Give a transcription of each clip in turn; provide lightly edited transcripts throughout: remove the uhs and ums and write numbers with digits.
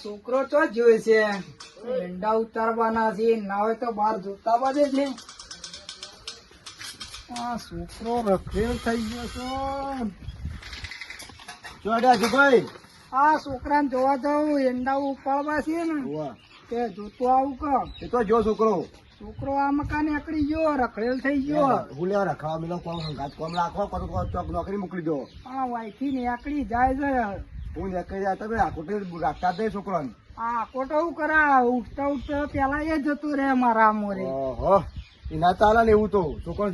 છોકરો ચો જોઈ છે ઈંડા ઉતારવાના છે ના હોય તો બહાર જોતા બાજે છે. આ છોકરો રખેલ થઈ ગયો છો. ચોડ્યા છે ભાઈ. આ છોકરાને જોવા જાઉં ઈંડા ઉપાડવા છે ને તે જોતો આવું કે એ તો જો છોકરો છોકરો આ મકાન એકડી ગયો રખડેલ થઈ ગયો. હું લેવા રખાવા મેલો કોમ હંગાત કોમ રાખો ચોક નોકરી મોકલી દો. આ વાયથી ને એકડી જાય છે. હું નીકળી જાય તમે આખોટે રાખતા દે છોકરાને. આ કોટો હું કરા ઉઠતા ઉઠતા પેલા એ જતું રે મારા મોરે. ઓહો એ ના ચાલે ને એવું તો છોકરો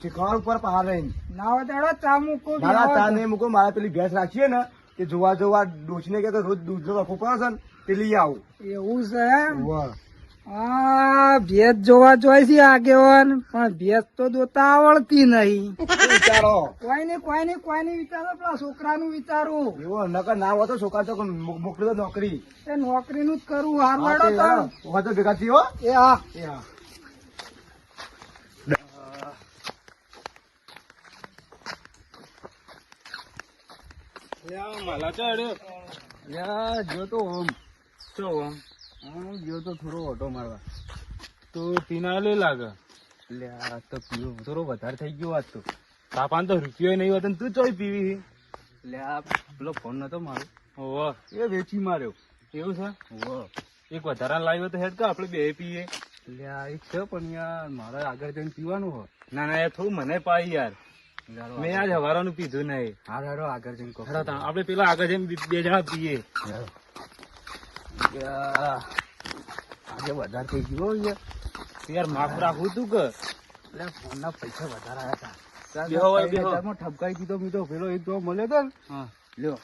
શીખવા ઉપર પહાડ રહીને ના હોય દાડો ચા મૂકો ના ચા નહીં મૂકો. મારે પેલી ભેંસ રાખીએ ને કે જોવા ડોસીને કે રોજ દૂધ નો રખો પડે છે ને તે લઈ આવું. એવું છે. હા ભેજ જોવા જોઈ છે આગેવાન પણ ભેજ તો દોતા આવડતી નહીં. વિચારો કોઈ નહીં વિચારો પેલા છોકરાનું વિચારું. એવો નકર ના હોય તો છોકરા તો મોકલી દો નોકરી. એ નોકરીનું જ કરું. હાર વાળો તો ભેગા થયો હો. એ હા એ હા માલા જો તો ઓમ ચો ઓમ ગયો તો થોડો ઓટો મારવા તો પીના લે લાગે. એટલે આ તો પીવો થોડો વધારે થઈ ગયો આજ તો. તાપાન તો રૂપિયો નહીં હોતો તું ચોઈ પીવી. એટલે આ પેલો ફોન નતો મારો હોવ એ વેચી માર્યો. એવું છે હોવ એક વધારા લાવ્યો તો હેડ કે આપણે બે પીએ. એટલે આ એક છે પણ યાર મારે આગળ જઈને પીવાનું હોય. ના ના યાર થોડું મને પાઈ યાર. મેં આજ હવારાનું પીધું નહીં. હા હારો આગળ જઈને કહો આપડે પેલા આગળ જઈને બે જણા પીએ. આજે વધારે થઈ ગયો યાર માફ રાખવું તું કે ફોન ના પૈસા વધારે આવ્યા હતા. ઠપકાઈ દીધો મીધો પેલો એક તો મળ્યો હતો ને. લ્યો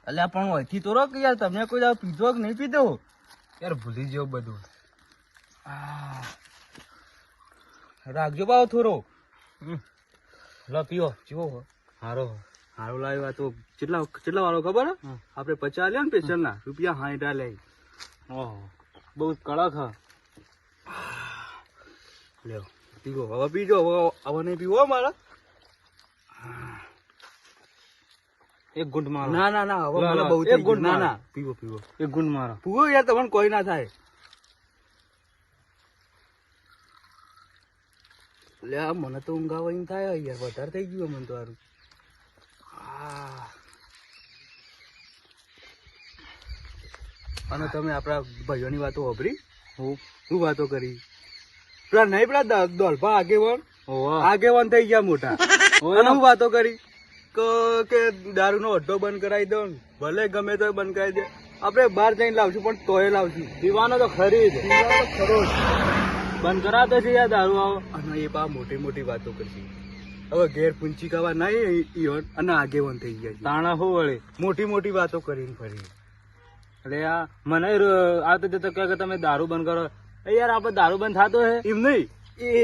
અલ્યા પણ હોયથી તો રોક યાર તમે કોઈ દાડો પીધો કે નહીં પીધો યાર ભૂલી ગયો બધું. રાખજો બાવ થોડો. લો પીઓ ચીવો હારો હારો લાવ્યો. તો કેટલા વાળો ખબર આપડે 50 લે ને પેશન્ટ ના રૂપિયા 60 લે. ઓહો બહુ કડક હા. લ્યો પીવો હવે પીજો હવે નહીં પીવો મારા. એક ગુંઠ મારો. ના ના ના હવે મને બહુ એક ગુંઠ. ના ના પીવો પીવો એક ગુંઠ મારો. પીવો યાર તમને કોઈ ના થાય. લે મને તો ઊંઘાવા થાય યાર વધારે થઈ ગયું મને તો સારું. અને તમે આપડા ભાઈઓની વાતો વાપરી શું વાતો કરી પેલા નહીં પેલા દોલભા આગેવાન થઈ ગયા મોટા. હું વાતો કરી કે દારૂ નો અડ્ડો બંધ કરાવી દો ભલે ગમે તો બંધ કરાવી દે. આપડે બહાર જઈને લાવશું પણ તોય લાવશું. પીવાનો તો ખરી જ ખરો બંધ કરાતો છે યાર દારૂ આવો. અને એ બા મોટી મોટી વાતો કરશે. હવે ઘેર પૂંચી ખાવા નહીં અને આગેવાન થઈ ગયા તાણા હો વળે મોટી મોટી વાતો કરીને ફરી. એટલે આ મને આ તો કે તમે દારૂ બંધ કરો. યાર આપડે દારૂ બંધ થતો હે એમ નહીં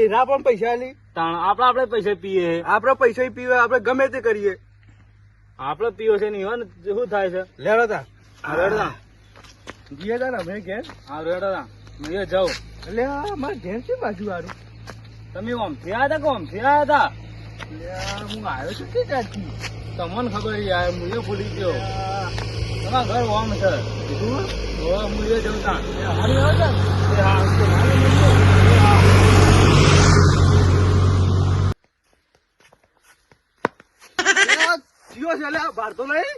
એના પણ પૈસા લી તાણા આપડે પૈસા પીએ. આપડે પૈસા પીવે આપડે ગમે તે કરીએ. આપડે પીવો છે નહીં હોય ને શું થાય છે. લેડો તા રેડતા જીએ તા ને અમે ઘેર. હા રેડો તા મેં જાઉં. એટલે મારે ઘેર છે બાજુ વાળું. તમે ઓમથી આવ્યા હતા કે ઓમથી આવ્યા હતા. હું આવ્યો છું કે ત્યાંથી તમને ખબર યાર હું ભૂલી ગયો. તમારા ઘર ઓમ છે હું જઉં ત્યાં ભારતો નહીં.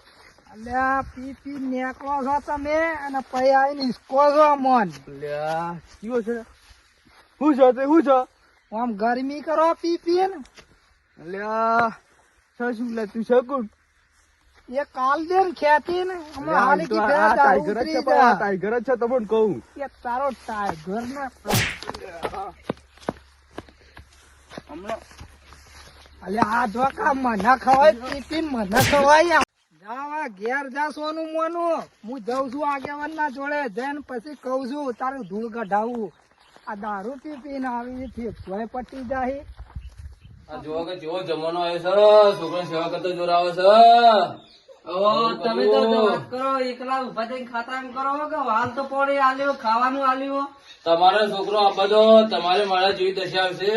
અલ્યા પી પી નેકળો છો તમે અને પૈ આવીને હિસકો છો મન. કયો છે શું છે તે શું છે આમ ગરમી કરો પી પી ને. અલ્યા શું લે તું શકું એ કાલ દે ને ખેતી ને ટાઈગર જ છે તમને કહું. એ તારો ટાઈગર ને અલ્યા આ જો કા મને ખવાય પી પી મને ખવાય. જાવા ઘેર જા સોનું મોનું હું જઉં છું આગેવાન ના જોડે જઈને પછી કઉ છું તારું ધૂળ કઢાવું. આ દારૂ પી પીને આવી ફેફસાય પટી જાય. આ જોવો કે જેવો જમાનો આવ્યો છે છોકરા સેવા કરતો જોર આવે છે. તમે તો વાત કરો એકલા ઉભા થઈને ખાતા એમ કરો કે હાલ તો પડે આલ્યો ખાવાનું આલ્યો. તમારો છોકરો આ બધો તમારે મારા જેવી દશા આવશે.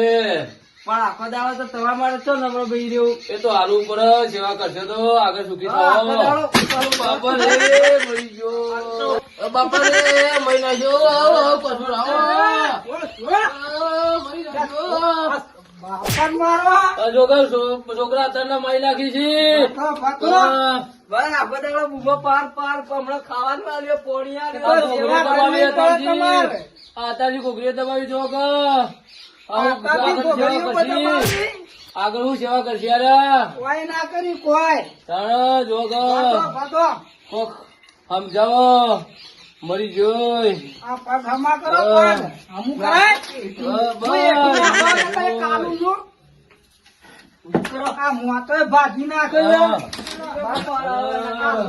પણ આખો દાડો તો તમારા માટે છો નબળો ભાઈ રહ્યો. એ તો હારું ઉપર સેવા કરશે તો આગળ સુખી આખો થાઓ. દાડો બાપા રે મરી ગયો. બાપા રે મરી નાખ્યો. કસોડ આવો. મરી નાખ્યો. બાપા મારો આ છોકરા અત્યારના મારી નાખી છે. ભાતો ભાઈ આખો દાડો બૂમો પાર પાર હમણાં ખાવાનું આવ્યો પોણી આ આવ્યો. છોકરીઓ સેવા કરવી દબાવી પડે અત્યારથી. તમારે. આ અત્યારથી છોકરીઓ દબાવી જો કે આટલાથી ઘોઘરીઓ પર દબાવી. આગળ હું સેવા કરશે યાર. કોઈ ના કરી કોઈ તાણ જો કે ભાતો કોક સમજાવો મરી જોઈ. આ પગ હમા કરો પગ હમું કરાય હું એકલો હમા કરતા એક કાલું છું. આ મોટોય ભાજી નાખ્યો આ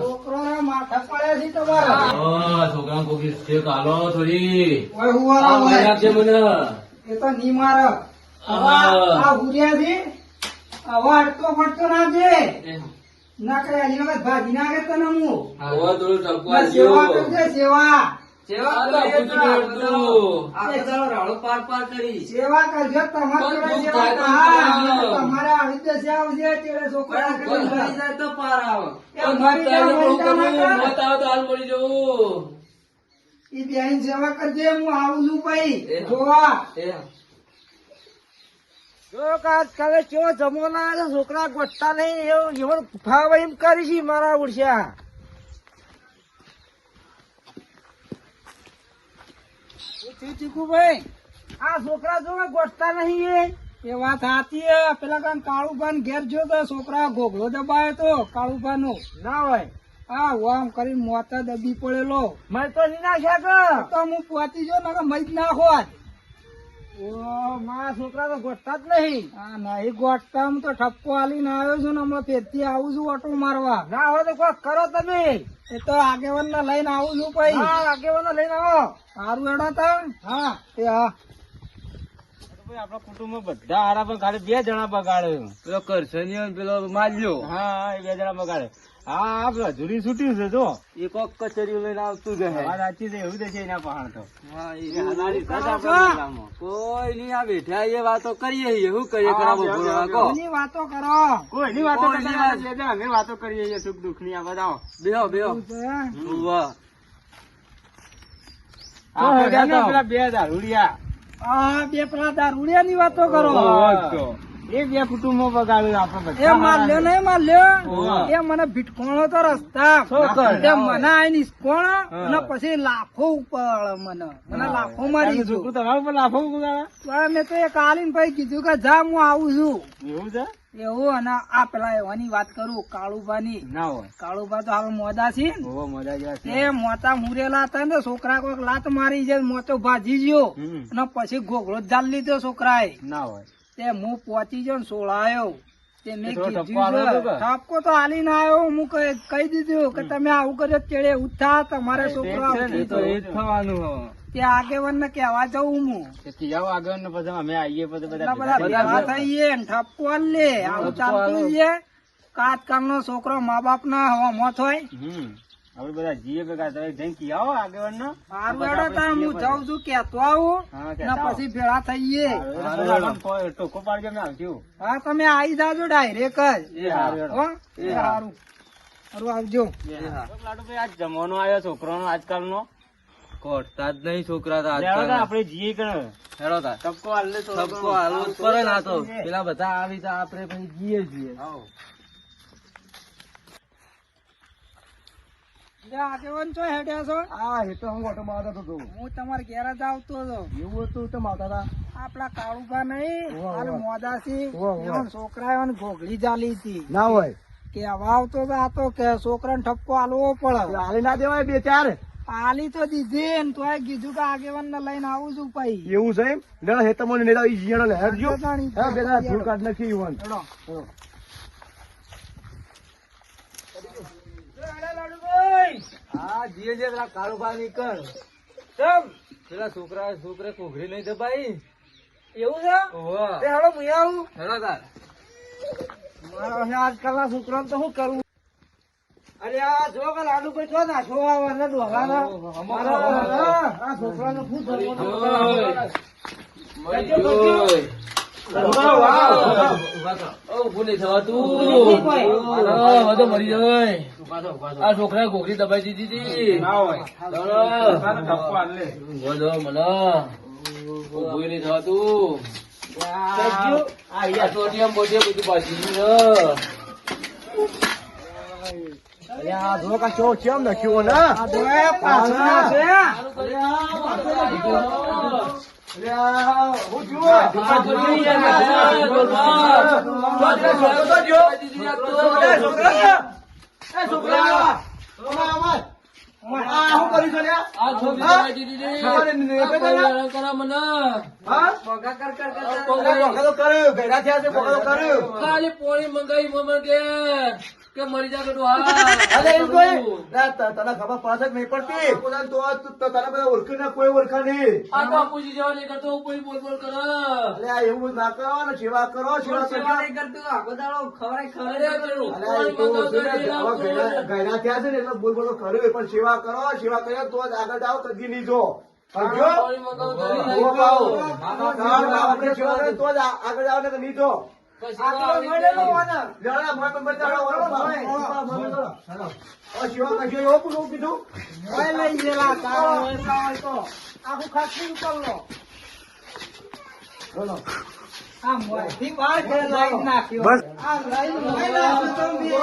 છોકરોના માથા પડ્યા છે તમારા છોકરા કોકી શેક હાલો થોડી. ઓય હુવાળા આ મરી હોય. નાખશે મને. એ તો ની મારે આ હુરિયા છે હવે અડતો પડતો ના છે ના કરે હજી વખત ભાજી નાખે તને હું હવે થોડું ટપકવા ના, સેવા દ્યો. કરજે સેવા સેવા આ તો કરીએ તો પૂછડું આખો દાડો રાડો પાર પાર કરી. સેવા કરજો તમારે પણ જોડે સેવા દુઃખ થાય તો હા, કરો. તમારે આવી રીતે આવજે તેરે છોકરા પણ કોઈ મરી જાય તો પાર આવે. એ મરી જા, મરી જા ના કર. મોત આવે તો હાલ મરી જવું. ઈ બેન સેવા કરજે હું આવું છું ભાઈ એ. જોવા એ જો આજકાલે કેવો જમાનો આવે છે, છોકરા ગોઠતા નહીં એવું ભાવ એમ કરી છે મારા ઉડ્યા ચીકુભાઈ આ છોકરા જો ગોઠતા નહીં એ વાત સાચી હે. પેલા કાન કાળુભાઈ ઘેર જો તો છોકરા ઘોઘલો દબાયો તો કાળુભા નો ના હોય હા આમ કરીને મોતા દબી પડેલો મેં તો નહીં નાખ્યા તો હું પહોંચી જો ના મજ નાખો મારા છોકરા તો ગોઠતા જ નહીં હા નહીં ગોઠતા હું તો ઠપકો હાલીને આવ્યો છું ને હમણાં પેટથી આવું છું ઓટો મારવા ના હોય તો કોઈ કરો તમે એ તો આગેવાન ને લઈને આવું છું ભાઈ આગેવાન ને લઈને આવો સારું એડો તા હા એ હા આપણા કુટુંબમાં બધા હારા પણ ખાલી 2 જણા બગાડે. પેલો કરશનીયો ને પેલો માલ્યો. હા એ 2 જણા બગાડે. હા આપડે હજુરી છૂટ્યું છે જો એ કોક કચેરી લઈને આવતું જ હે. વાત સાચી છે એવું તો છે એના પહાડ તો હા, એ એ હાલારી કરો થતા છો? આપણા ગામમાં. કોઈ નહીં આ બેઠા એ વાતો કરીએ છીએ. શું કરીએ ખરાબ ઉભો રાખો. એની વાતો કરો કોઈની વાતો કોઈની કરતા વાત. નથી. બે જણા અમે વાતો કરીએ છીએ સુખ દુઃખ ની. આ બતાવો બેહો બેહો. એવું છે. ઉભા. આપણે છે ને પેલા 2 દારૂડિયા. આ બે પેલા દારૂડિયા ની વાતો કરો એ 2 કુટુંબો બગાડ્યું આપણે એ બધા માલ્યો નહીં માલ્યો એ મને ભીટકોણો તો રસ્તા એ મને આઈને ઈસકોણો અને પછી લાફો ઉપર મને લાફો મારી તારું છોકરું ગયું. તમારા ઉપર લાફો ઉગાડે? તો મેં તો એક આલીને ભાઈ કીધું કે જા હું આવું છું એવું છે? એવું અને આ પેલા એવાની વાત કરું કાળુભા ની ના હોય. કાળુભા તો હાલ મોદા છે ને. ઓહો, મજા જેવા છે. એ મોતા મુરેલા હતા ને છોકરા કોઈક લાત મારી છે મોતો ભાજી ગયો હમ. અને પછી ઘોઘરો જ જાલ લીધો છોકરાએ ના હોય. તે હું પહોંચી ગયો ને સોળાયો તે મેં થોડો કીધું ઠપકો આલ્યો હતો છે. કે? ઠપકો તો હાલીને આવ્યો હું કહી દીધું કે તમે આવું કર્યો તેડે ઉઠા તમારે છોકરા તે જ છે ને, ઉઠી એ તો એ જ થવાનું હવે. તે આગેવાન ને કહેવા જવું હું તેથી જાઓ આગળ ને પછી અમે આવીએ પછી એટલા બધા બધા ભેગા થઈએ ને ઠપકો આલે આવું ચાલતું છે આજકાલ નો છોકરો મા બાપ ના હવા મોત હોય હવે બધા જીએ ભેગા તમે જઈને કી આવો આગેવાન નો. સારું હેડો તાર હું જાઉં છું કેતો આવું હા, ને કહેતા આવો. પછી ભેળા થઈએ ટોકો પાડજો અમે આવજો. હા તમે આવી જાજો ડાયરેક્ટ જ એ હારું હેડો. હો એ સારું સારું આવજો લાડુભાઈ આજ જમવાનો આવ્યો છોકરાનો આજકાલનો. કોટતા જ નહીં છોકરા તો લેવા આજકાલ. દે, આપણે જીએ કણે. હેડો તાર. ટપકો હાલ લે થોડો સબકો ઘણો. હાલવું જ પડે ને આ તો. પેલા બધા આવી તો આપણે પછી જીએ છીએ. આગેવાન છો હેડ્યા છો હા એ તો હું ઓટો મારતો હતો. હું તમારા ઘેર જ આવતો હતો એવું હતું તો મારતા હતા. આપડા કાળુભા નહીં ઓહો, હાલ ઓહો. મોદાસી ઓહો, ઓહો. એવા છોકરા એવા ઘોઘડી ચાલી હતી ના હોય કે હવે આવતો તો આ તો કે છોકરાને ઠપકો આલવો પડે હાલી ના દેવાય 2-4. આલી તો દીધી ને તોય કીધું કે આગેવાન ને લઈને આવું છું ભાઈ એવું છે એમ લેડો હે તમને નેડા ઈ જીયાનો લહેરજો. તો જાણી. હા બેટા ધૂળ કાઢ નાખી ઈવન. હેડો. હા. હા જીએ છે પેલા કાળુભા ની કર. પેલા છોકરા કોઘરી નહીં દબાઈ. એવું છે ઓહો. તે હેડો હું આવું હેડો તાર. મારા હવે આજકાલના છોકરાને તો શું કરવું અરે આ જો કે લાડુ ભાઈ છો ના છો આવવાને ડોહાના આ છોકરાને શું કરવું ઓય. મરી ગયો. ઉભું નહીં થવાતું. બધો મરી જાય. આ છોકરા ઘોઘરી દબાઈ દીધી હતી. બધો મને ઉભું નહીં થવાતું. આ ચોટીયા મોઢે બધું પાછી ગયું છે. આ જો કા ચો કેમ નાખ્યો ને આ જોયે પાછળ છે. હું જુઓ હું કરી છો લ્યા? આ છોકરી દબાઈ દીધી હતી. કરા મને હા પગા કર કર કર કર. પોકા તો કર્યું ભેગા થયા છે પોકા તો કર્યું ખાલી પોણી મંગાવી મમ્મી કે મરી જા બેટું. હા અરે એમ કોઈ તને ખબર પડશે કે નહીં પડતી તો તને બધા ઓળખી ના કોઈ ઓળખા નહીં આ તો પૂછી જવા નહીં કરતો કોઈ બોલ બોલ કરે. અરે આ એવું ના કરો ને સેવા કરો સેવા સેવા કરજો નહીં કરતું આખો દાડો ખવડાય અરે ખવડાય. પેલું અરે આ તો છે ને, હવે ગયડા થયા છે ને એટલે બોલ બોલો કર્યું પણ સેવા કરો સેવા કર્યા તો જ આગળ જાઓ કદી નહીં જો સમજો? પોણી મંગાવું તો નહીં જુઓ લાગ્યું. પાઉં. આપણે સેવા કરીએ તો જ આગળ જાઓ ને નહીં જો પછી આટલો આવી મળેલો ગઈ. વાના. જરા મોય પર બચાડો હવે સેવા કરજો એવું પૂછું કીધું ઓય લઈ ગયેલા તારો એટલા હોય તો આખું ખાસી ઉપર લો. બોલો આ મોંથી બહાર કે લાઈન નાખ્યો. બસ. આ લાઈન નાખ્યો તો બી.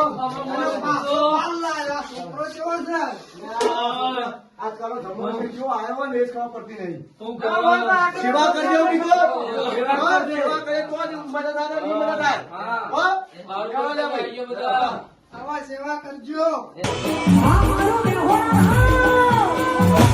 અને પાછો માલ લાવ્યો. આ છોકરો કેવો છે? આજકાલ જમવાનો કેવો આવ્યો હોય ને એ જ ખબર પડતી નહીં શું આ વાના કરવા? આગળ સેવા કરજો કીધું સેવા હા, કરજે. સેવા કરે તો જ મદદ આવે નહીં મદદ આવે હા. હો? બાળકો આવી ગયા બધા. આવા સેવા કરજો. મારો